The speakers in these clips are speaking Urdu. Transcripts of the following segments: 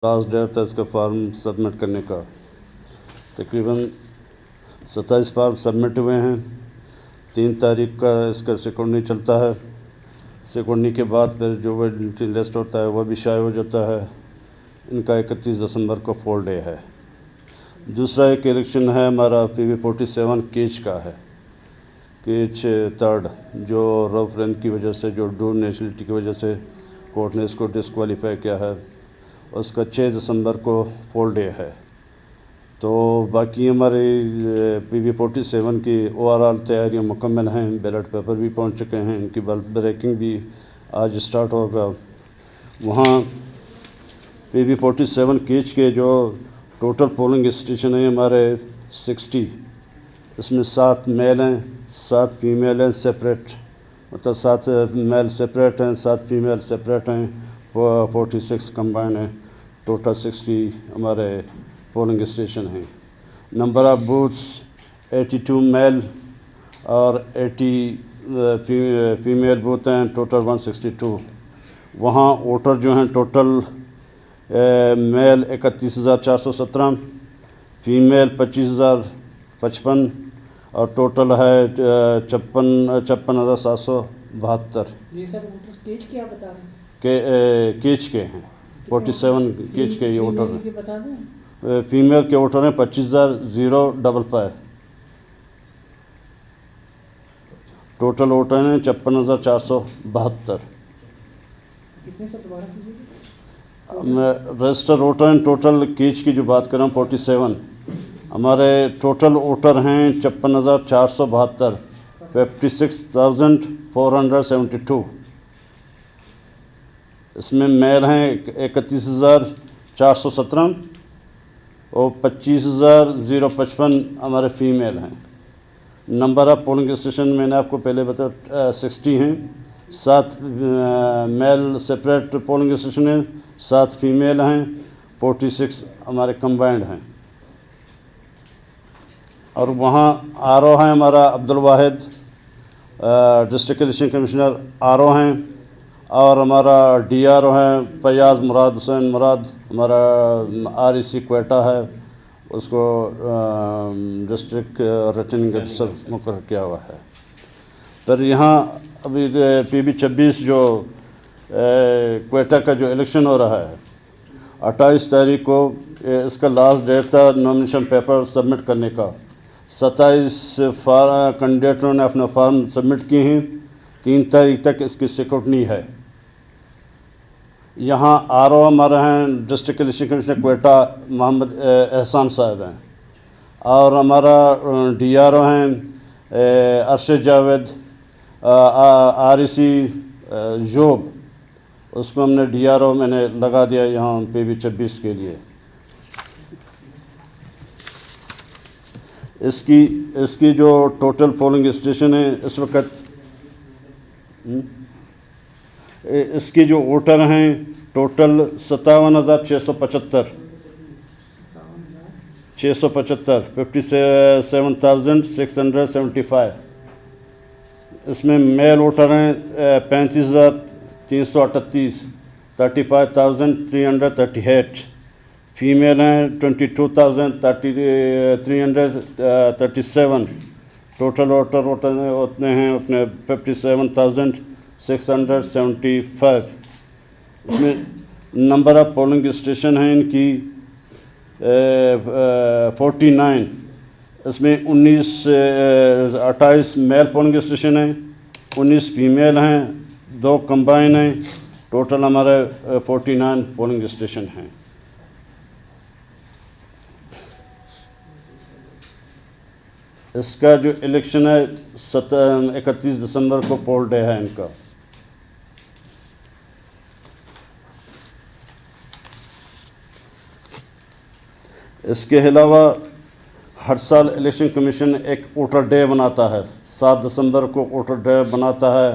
لاسٹ ڈیٹ تھا اس کا فارم سبمٹ کرنے کا. تقریباً 27 فارم سبمٹ ہوئے ہیں. 3 تاریخ کا اس کا سیکونڈنی چلتا ہے. سیکونڈنی کے بعد پھر جو ویلڈنگ لسٹ ہوتا ہے وہ بھی شائع ہو جاتا ہے. ان کا 31 دسمبر کو پول ڈے ہے. دوسرا ایک الیکشن ہے ہمارا PV47 کیچ کا ہے. کیچ تھرڈ جو روف رینک کی وجہ سے جو ڈور نیشنلٹی کی وجہ سے کورٹ نے اس کو ڈسکوالیفائی کیا ہے. اس کا 6 دسمبر کو پول ڈے ہے. تو باقی ہمارے PV47 کی اوورآل تیاریاں مکمل ہیں. بیلٹ پیپر بھی پہنچ چکے ہیں. ان کی بریکنگ بھی آج سٹارٹ ہوگا. وہاں PV47 کیچ کے جو ٹوٹل پولنگ اسٹیشن ہیں ہمارے 60. اس میں 7 میل ہیں 7 فیمیل ہیں سپریٹ. مطلب 7 میل سپریٹ ہیں 7 فیمیل سپریٹ ہیں. 46 کمبائن ہیں. ٹوٹل 60 ہمارے پولنگ اسٹیشن ہیں. نمبر آف بوتھس 82 میل اور 80 فیمیل بوتھ ہیں. ٹوٹل 162. وہاں ووٹر جو ہیں ٹوٹل میل 31,417, فیمیل 25,055 اور ٹوٹل ہے 56,772. یہ سر ووٹرز کیچ کیا بتا رہے ہیں کہ کیچ کے ہیں 47 کیچ کے یہ ووٹر ہیں. بتا دیں فیمیل کے ووٹر ہیں 25,055. ٹوٹل ووٹر ہیں 56,472. کتنے سر دوبارہ کیجیے گا. رجسٹر ووٹر ہیں ٹوٹل کیچ کی جو بات کریں 47. ہمارے ٹوٹل ووٹر ہیں 56,472. 56,472. اس میں میل ہیں 31,417 اور 25,055 ہمارے فیمیل ہیں. نمبر آف پولنگ اسٹیشن میں نے آپ کو پہلے بتایا 60 ہیں. 7 میل سپریٹ پولنگ اسٹیشن ہیں 7 فیمیل ہیں. 46 ہمارے کمبائنڈ ہیں. اور وہاں RO ہیں ہمارا Abdul Wahid district election commissioner RO ہیں. اور ہمارا DRO ہیں فیاض مراد حسین مراد. ہمارا REC کوئٹہ ہے. اس کو ڈسٹرکٹ ریٹرننگ افسر مقرر کیا ہوا ہے. پھر یہاں ابھی PV26 جو کوئٹہ کا جو الیکشن ہو رہا ہے 28 تاریخ کو اس کا لاسٹ ڈیٹ تھا نامنیشن پیپر سبمٹ کرنے کا. 27 کینڈیڈیٹوں نے اپنا فارم سبمٹ کیے ہیں. 3 تاریخ تک اس کی سیکورٹنی ہے. یہاں RO ہمارے ہیں ڈسٹرکٹ الیکشن کمشنر کوئٹہ محمد احسان صاحب ہیں. اور ہمارا DRO ہیں ارشد جاوید REC جوب. اس کو ہم نے DRO میں نے لگا دیا یہاں PV26 کے لیے. اس کی جو ٹوٹل پولنگ اسٹیشن ہے اس وقت اس کی جو ووٹر ہیں ٹوٹل 57,675. 57,675. اس میں میل ووٹر ہیں 35,338. 35,338. فیمیل ہیں 22,337. ٹوٹل ووٹر ہوتے ہیں اپنے 57,675. اس میں نمبر آف پولنگ اسٹیشن ہیں ان کی 49. اس میں 28 میل پولنگ اسٹیشن ہیں. 19 فیمیل ہیں. 2 کمبائن ہیں. ٹوٹل ہمارے 49 پولنگ اسٹیشن ہیں. اس کا جو الیکشن ہے 31 دسمبر کو پول ڈے ہے ان کا. اس کے علاوہ ہر سال الیکشن کمیشن ایک ووٹر ڈے بناتا ہے. 7 دسمبر کو ووٹر ڈے بناتا ہے.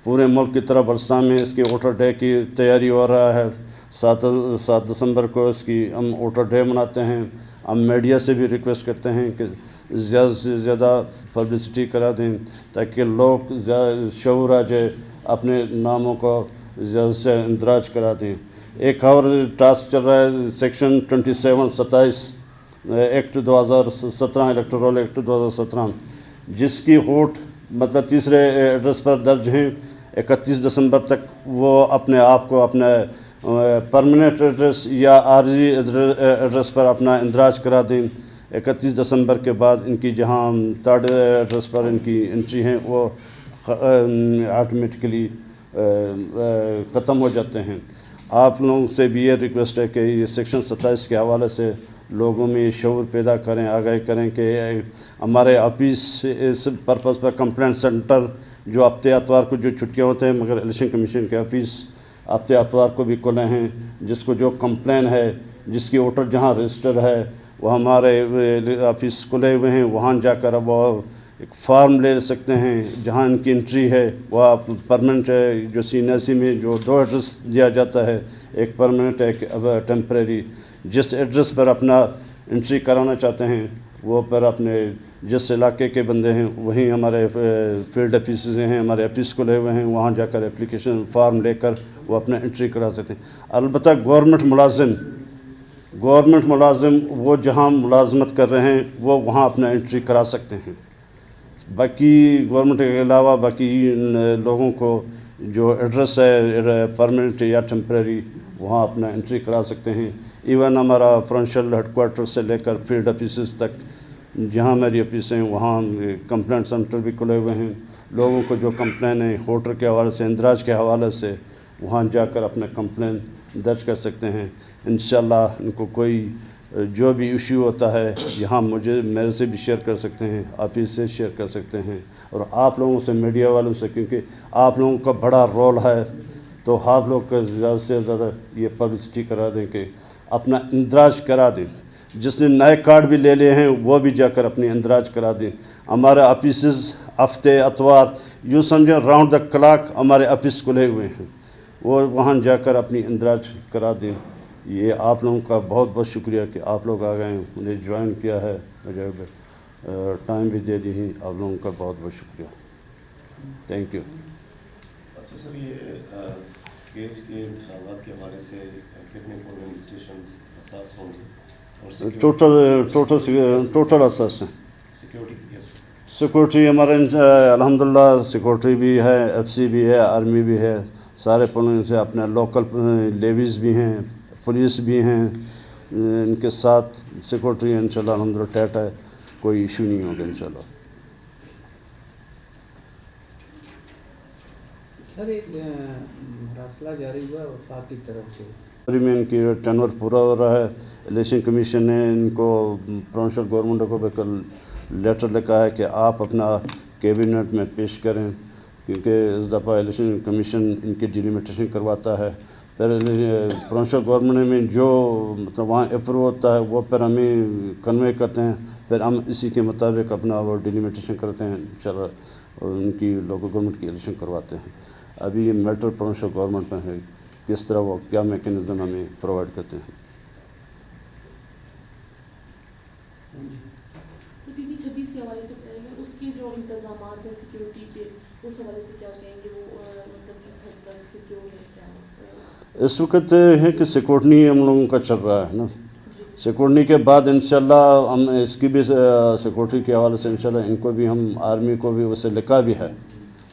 پورے ملک کی طرف بلوچستان میں اس کی ووٹر ڈے کی تیاری ہو رہا ہے. 7 دسمبر کو اس کی ہم ووٹر ڈے مناتے ہیں. ہم میڈیا سے بھی ریکویسٹ کرتے ہیں کہ زیادہ سے زیادہ پبلسٹی کرا دیں تاکہ لوگ شعور آ جائے, اپنے ناموں کو زیادہ سے اندراج کرا دیں. ایک اور ٹاسک چل رہا ہے سیکشن 27 ایکٹ 2017 الیکٹورل ایکٹ 2017 جس کی ہوٹ مطلب تیسرے ایڈریس پر درج ہیں 31 دسمبر تک وہ اپنے آپ کو اپنا پرماننٹ ایڈریس یا عارضی ایڈریس پر اپنا اندراج کرا دیں. 31 دسمبر کے بعد ان کی جہاں تھرڈ ایڈریس پر ان کی انٹری ہیں وہ آٹومیٹکلی ختم ہو جاتے ہیں. آپ لوگوں سے بھی یہ ریکویسٹ ہے کہ یہ سیکشن 27 کے حوالے سے لوگوں میں شعور پیدا کریں, آگاہی کریں کہ ہمارے آفس اس پرپز پر کمپلینٹ سینٹر جو ہفتے اتوار کو جو چھٹیاں ہوتے ہیں مگر الیکشن کمیشن کے آفس ہفتے اتوار کو بھی کھلے ہیں. جس کو جو کمپلین ہے جس کی ووٹر جہاں رجسٹر ہے وہ ہمارے آفس کھلے ہوئے ہیں, وہاں جا کر اب وہ ایک فارم لے سکتے ہیں جہاں ان کی انٹری ہے وہ آپ پرماننٹ جو CNSE میں جو 2 ایڈریس دیا جاتا ہے, ایک پرماننٹ ایک ٹیمپریری. جس ایڈریس پر اپنا انٹری کرانا چاہتے ہیں وہ پر اپنے جس علاقے کے بندے ہیں وہیں ہمارے فیلڈ آفیسز ہیں, ہمارے آفس کھلے ہوئے ہیں, وہاں جا کر اپلیکیشن فارم لے کر وہ اپنا انٹری کرا سکتے ہیں. البتہ گورنمنٹ ملازم وہ جہاں ملازمت کر رہے ہیں وہ وہاں اپنا انٹری کرا سکتے ہیں. باقی گورنمنٹ کے علاوہ باقی لوگوں کو جو ایڈریس ہے پرماننٹ یا ٹیمپریری وہاں اپنا انٹری کرا سکتے ہیں. ایون ہمارا پروونشل ہیڈ کوارٹر سے لے کر فیلڈ آفیسز تک جہاں میری آفس ہیں وہاں کمپلینٹ سینٹر بھی کھلے ہوئے ہیں. لوگوں کو جو کمپلین ہے ووٹر کے حوالے سے اندراج کے حوالے سے وہاں جا کر اپنا کمپلین درج کر سکتے ہیں. انشاءاللہ ان کو کوئی جو بھی ایشو ہوتا ہے یہاں میرے سے بھی شیئر کر سکتے ہیں, آفس سے شیئر کر سکتے ہیں, اور آپ لوگوں سے میڈیا والوں سے کیونکہ آپ لوگوں کا بڑا رول ہے تو آپ لوگ کا زیادہ سے زیادہ یہ پبلسٹی کرا دیں کہ اپنا اندراج کرا دیں. جس نے نئے کارڈ بھی لے لیے ہیں وہ بھی جا کر اپنی اندراج کرا دیں. ہمارے آفیسز ہفتے اتوار یوں سمجھیں راؤنڈ دا کلاک ہمارے آفس کھلے ہوئے ہیں, وہ وہاں جا کر اپنی اندراج کرا دیں. یہ آپ لوگوں کا بہت بہت شکریہ کہ آپ لوگ آ گئے ہیں, انہیں جوائن کیا ہے, مجھے ٹائم بھی دے دی. آپ لوگوں کا بہت بہت شکریہ. Thank you. اچھا سر, یہ کیس کے انتخابات کے حوالے سے کتنے پولنگ اسٹیشنز اساس ہوں گے؟ ٹوٹل اساس ہیں. سیکیورٹی سیکورٹی ہمارے الحمدللہ سیکورٹی بھی ہے, FC بھی ہے, آرمی بھی ہے, سارے پولنگ سے اپنے لوکل لیویز بھی ہیں, پولیس بھی ہیں, ان کے ساتھ سیکورٹی انشاءاللہ الحمدللہ ٹیٹ ہے, کوئی ایشو نہیں ہوگا انشاءاللہ. سر ایک مراسلہ جاری ہوا وفاق کی طرف سے میں ان کی ٹینور پورا ہو رہا ہے. الیکشن کمیشن نے ان کو پروونشل گورنمنٹ کو کل لیٹر لکھا ہے کہ آپ اپنا کیبنٹ میں پیش کریں, کیونکہ اس دفعہ الیکشن کمیشن ان کی ڈیلیمیٹیشن کرواتا ہے. پھر پروونشل گورنمنٹ میں جو مطلب وہاں اپروو ہوتا ہے وہ پھر ہمیں کنوے کرتے ہیں, پھر ہم اسی کے مطابق اپنا وہ ڈیلیمیٹیشن کرتے ہیں انشاءاللہ, اور ان کی لوکل گورنمنٹ کی الیکشن کرواتے ہیں. ابھی یہ میٹر پروونشل گورنمنٹ میں ہے کس طرح وہ کیا میکینزم ہمیں پرووائڈ کرتے ہیں. چھبیس کے حوالے سے اس کے جو انتظامات ہیں سیکیورٹی کے اس حوالے سے کیا کہیں گے, وہ مطلب کس حد تک سیکیور ہے کیا؟ اس وقت ہے کہ سیکورٹی ہم لوگوں کا چل رہا ہے نا. سیکورٹی کے بعد انشاءاللہ ہم اس کی بھی سیکورٹی کے حوالے سے انشاءاللہ ان کو بھی ہم آرمی کو بھی اسے لکھا بھی ہے,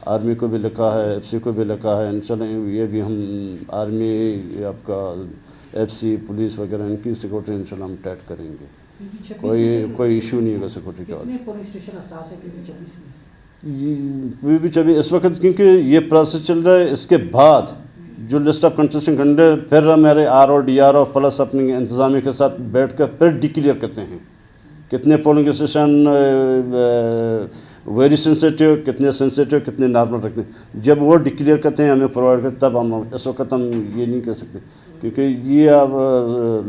آرمی کو بھی لکھا ہے, FC کو بھی لکھا ہے. انشاءاللہ یہ بھی ہم آرمی آپ کا FC پولیس وغیرہ ان کی سیکورٹی انشاءاللہ ہم ٹائٹ کریں گے. کوئی ایشو نہیں ہوگا سیکورٹی کا. کتنے پولیس اسٹیشن اساس ہے PP26 میں اس وقت کیونکہ یہ پروسیس چل رہا ہے, اس کے بعد جو لسٹ آف کنٹسٹنٹ کینڈیڈیٹ پھر ہمارے RO DRO پلس اپنی انتظامیہ کے ساتھ بیٹھ کر پھر ڈکلیئر کرتے ہیں کتنے پولنگ اسٹیشن ویری سینسیٹیو, کتنے سینسیٹیو, کتنے نارمل رکھنے. جب وہ ڈکلیئر کرتے ہیں ہمیں پرووائڈ کرتے تب ہم اس وقت ہم یہ نہیں کر سکتے, کیونکہ یہ اب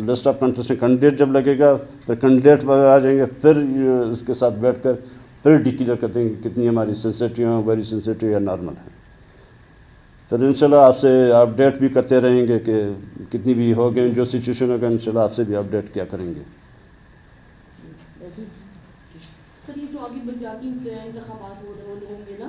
لسٹ آف کنٹسٹنٹ کینڈیڈیٹ جب لگے گا پھر کینڈیڈیٹ وغیرہ آ جائیں گے, پھر اس کے ساتھ بیٹھ کر پھر ڈکلیئر کرتے ہیں کہ کتنی ہماری سینسیٹیو ہیں, ویری سینسیٹیو یا نارمل ہیں. پھر انشاءاللہ آپ سے اپڈیٹ بھی کرتے رہیں گے کہ کتنی بھی ہو گئے, جو سچویشن ہوگا انشاءاللہ آپ سے بھی اپڈیٹ کیا کریں گے. سر یہ جو ابھی بلدیاتی انتخابات ہوں گے نا,